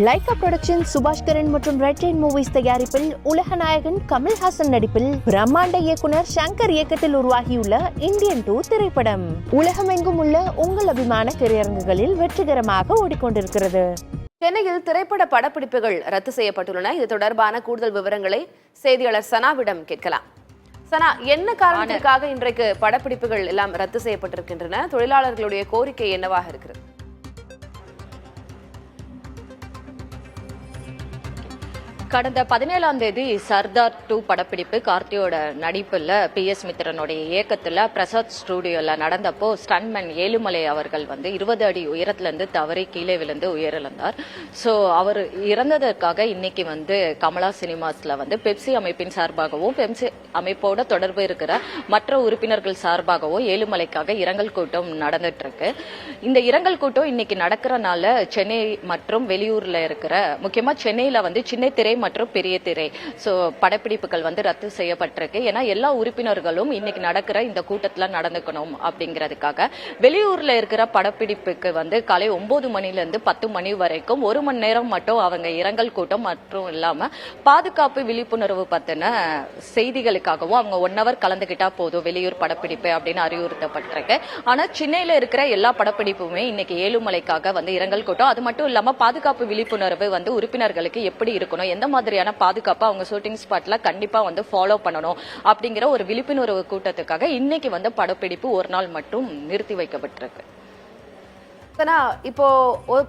Lyca production Subaskaran மற்றும் red rain movies தயாரிப்பில் உலக நாயகன் கமல்ஹாசன் நடிப்பில் பிரம்மாண்ட இயக்குனர் சங்கர் இயக்கத்தில் உருவாகியுள்ள இந்தியன் 2 திரைப்படம் உலகமெங்கும் உள்ள உங்கள் அபிமான திரையரங்குகளில் வெற்றிகரமாக ஓடிக்கொண்டிருக்கிறது. சென்னையில் திரைப்பட படப்பிடிப்புகள் ரத்து செய்யப்பட்டுள்ளன. இது தொடர்பான கூடுதல் விவரங்களை செய்தியாளர் சனாவிடம் கேட்கலாம். சனா, என்ன காரணத்திற்காக இன்றைக்கு படப்பிடிப்புகள் எல்லாம் ரத்து செய்யப்பட்டிருக்கின்றன? தொழிலாளர்களுடைய கோரிக்கை என்னவாக இருக்கிறது? கடந்த 17ஆம் தேதி சர்தார் 2 படப்பிடிப்பு கார்த்தியோட நடிப்புல PS மித்ரனுடைய இயக்கத்துல பிரசாத் ஸ்டுடியோல நடந்தப்போ ஸ்டன்மேன் ஏழுமலை அவர்கள் 20 அடி உயரத்துல இருந்து தவறி கீழே விழுந்து உயிரிழந்தார். சோ அவர் இறந்ததற்காக இன்னைக்கு கமலா சினிமாஸ்ல பெப்சி அமைப்பின் சார்பாகவும் பெப்சி அமைப்போட தொடர்பு இருக்கிற மற்ற உறுப்பினர்கள் சார்பாகவும் ஏழுமலைக்காக இரங்கல் கூட்டம் நடந்துட்டு இருக்கு. இந்த இரங்கல் கூட்டம் இன்னைக்கு நடக்கிறனால சென்னை மற்றும் வெளியூர்ல இருக்கிற முக்கியமா சென்னையில சின்ன திரை மற்றும் பெரிய திரை படப்பிடிப்புகள் ரத்து செய்யப்பட்டிருக்கு. ஏன்னா எல்லா உறுப்பினர்களும் இன்னைக்கு நடக்கிற இந்த கூட்டத்துல நடந்துக்கணும் அப்படிங்கிறதுக்காக வெளியூர்ல இருக்கிற படப்பிடிப்புக்கு காலை 9 மணில இருந்து 10 மணி வரைக்கும் 1 மணி நேரம் மட்டும் அவங்க இரங்கல் கூட்டம் மற்றும் இல்லாம பாதுகாப்பு விழிப்புணர்வு பத்தின செய்திகளுக்காகவும் அவங்க 1 hour கலந்துகிட்டா போதும் வெளியூர் படப்பிடிப்பு அப்படின்னு அறிவுறுத்தப்பட்டிருக்கு. ஆனா சென்னையில இருக்கிற எல்லா படப்பிடிப்புமே இன்னைக்கு ஏழுமலைக்காக இரங்கல் கூட்டம். அது மட்டும் இல்லாம பாதுகாப்பு விழிப்புணர்வு உறுப்பினர்களுக்கு எப்படி இருக்கணும், எந்த மாதிரியான பாதுகாப்பு அவங்க ஷூட்டிங் ஸ்பாட்ல கண்டிப்பா ஃபாலோ பண்ணணும் அப்படிங்கிற ஒரு விழிப்புணர்வு கூட்டத்துக்காக இன்னைக்கு படப்பிடிப்பு ஒரு நாள் மட்டும் நிறுத்தி வைக்கப்பட்டிருக்கு. இப்போ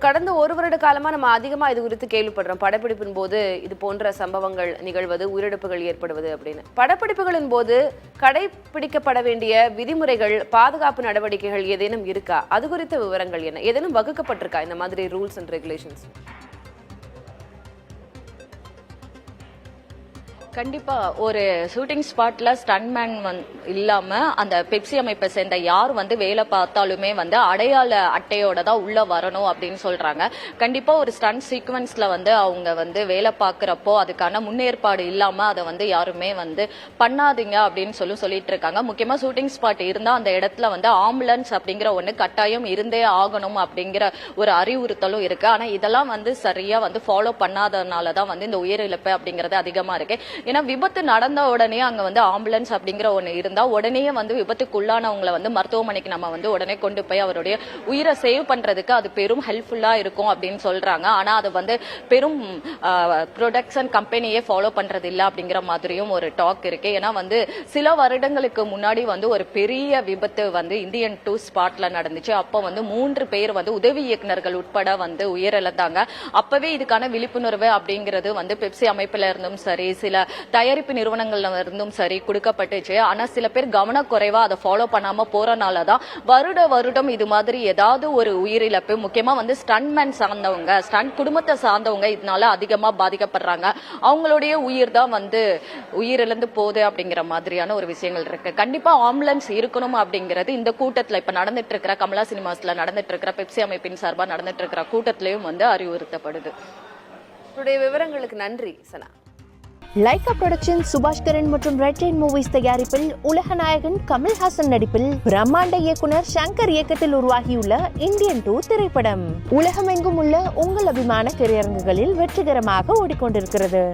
கடந்த 1 வருட காலமா நம்ம அதிகமா இது குறித்து கேள்விப்படுறோம். படப்பிடிப்பின் போது இது போன்ற சம்பவங்கள் நிகழ்வது, உயிரிழப்புகள் ஏற்படுவது அப்படின்னு. படப்பிடிப்புகளின் போது கடைபிடிக்கப்பட வேண்டிய விதிமுறைகள், பாதுகாப்பு நடவடிக்கைகள் ஏதேனும் இருக்கா? அது குறித்த விவரங்கள் என்ன? ஏதேனும் வகுக்கப்பட்டிருக்கா இந்த மாதிரி ரூல்ஸ் அண்ட் ரெகுலேஷன்ஸ்? கண்டிப்பா ஒரு ஷூட்டிங் ஸ்பாட்ல ஸ்டன்மேன் இல்லாம அந்த பெப்சி அமைப்பை சேர்ந்த யார் வேலை பார்த்தாலுமே அடையாள அட்டையோட தான் உள்ள வரணும் அப்படின்னு சொல்றாங்க. கண்டிப்பா ஒரு ஸ்டன்ட் சீக்வன்ஸ்ல அவங்க வேலை பார்க்கறப்போ அதுக்கான முன்னேற்பாடு இல்லாம அதை யாருமே பண்ணாதீங்க அப்படின்னு சொல்லிட்டு இருக்காங்க. முக்கியமா ஷூட்டிங் ஸ்பாட் இருந்தா அந்த இடத்துல ஆம்புலன்ஸ் அப்படிங்கிற ஒண்ணு கட்டாயம் இருந்தே ஆகணும் அப்படிங்கிற ஒரு அறிவுறுத்தலும் இருக்கு. ஆனா இதெல்லாம் சரியா ஃபாலோ பண்ணாதனாலதான் இந்த உயிரிழப்பு அப்படிங்கறது அதிகமா இருக்கு. ஏன்னா விபத்து நடந்த உடனே அங்க ஆம்புலன்ஸ் அப்படிங்கிற ஒண்ணு இருந்தா உடனே விபத்துக்குள்ளானவங்களை மருத்துவமனைக்கு நம்ம உடனே கொண்டு போய் அவருடைய உயிரை சேவ் பண்றதுக்கு அது பெரும் ஹெல்ப்ஃபுல்லா இருக்கும் அப்படின்னு சொல்றாங்க. ஆனா அது பெரும் ப்ரொடக்ஷன் கம்பெனியே ஃபாலோ பண்றது இல்ல அப்படிங்கிற மாதிரியும் ஒரு டாக் இருக்கு. ஏன்னா சில வருடங்களுக்கு முன்னாடி ஒரு பெரிய விபத்து இந்தியன் 2 ஸ்பாட்ல நடந்துச்சு. அப்போ 3 பேர் உதவி இயக்குநர்கள் உட்பட உயிரிழந்தாங்க. அப்பவே இதுக்கான விழிப்புணர்வு அப்படிங்கிறது பெப்சி அமைப்புல இருந்தும் சரி, சில தயாரிப்பு நிறுவனங்கள்ல இருந்தும் சரி கொடுக்கப்பட்டுச்சு. ஆனா சில பேர் கவனக்குறைவா அதை ஃபாலோ பண்ணாம போறனாலதான் வருடம் இது மாதிரி ஏதாவது ஒரு உயிரிழப்பு, முக்கியமா ஸ்டன்ட்மேன் சார்ந்தவங்க, ஸ்டன்ட் குடும்பத்தை சார்ந்தவங்க இதனால அதிகமா பாதிக்கப்படுறாங்க. அவங்களுடைய உயிர் தான் உயிரிழந்து போகுது அப்படிங்கிற மாதிரியான ஒரு விஷயங்கள் இருக்கு. கண்டிப்பா ஆம்புலன்ஸ் இருக்கணும் அப்படிங்கிறது இந்த கூட்டத்துல இப்ப நடந்துட்டு இருக்கிற கமலா சினிமாஸ்ல நடந்துட்டு இருக்கிற பெப்சி அமைப்பின் சார்பா நடந்துட்டு இருக்கிற கூட்டத்திலையும் அறிவுறுத்தப்படுது. விவரங்களுக்கு நன்றி சனா. லைகா புரொடக்ஷன் சுபாஷ்கரன் மற்றும் ரெட் ரெயின் மூவிஸ் தயாரிப்பில் உலக நாயகன் கமல்ஹாசன் நடிப்பில் பிரம்மாண்ட இயக்குனர் சங்கர் இயக்கத்தில் உருவாகியுள்ள இந்தியன் 2 திரைப்படம் உலகமெங்கும் உள்ள உங்கள் அபிமான திரையரங்குகளில் வெற்றிகரமாக ஓடிக்கொண்டிருக்கிறது.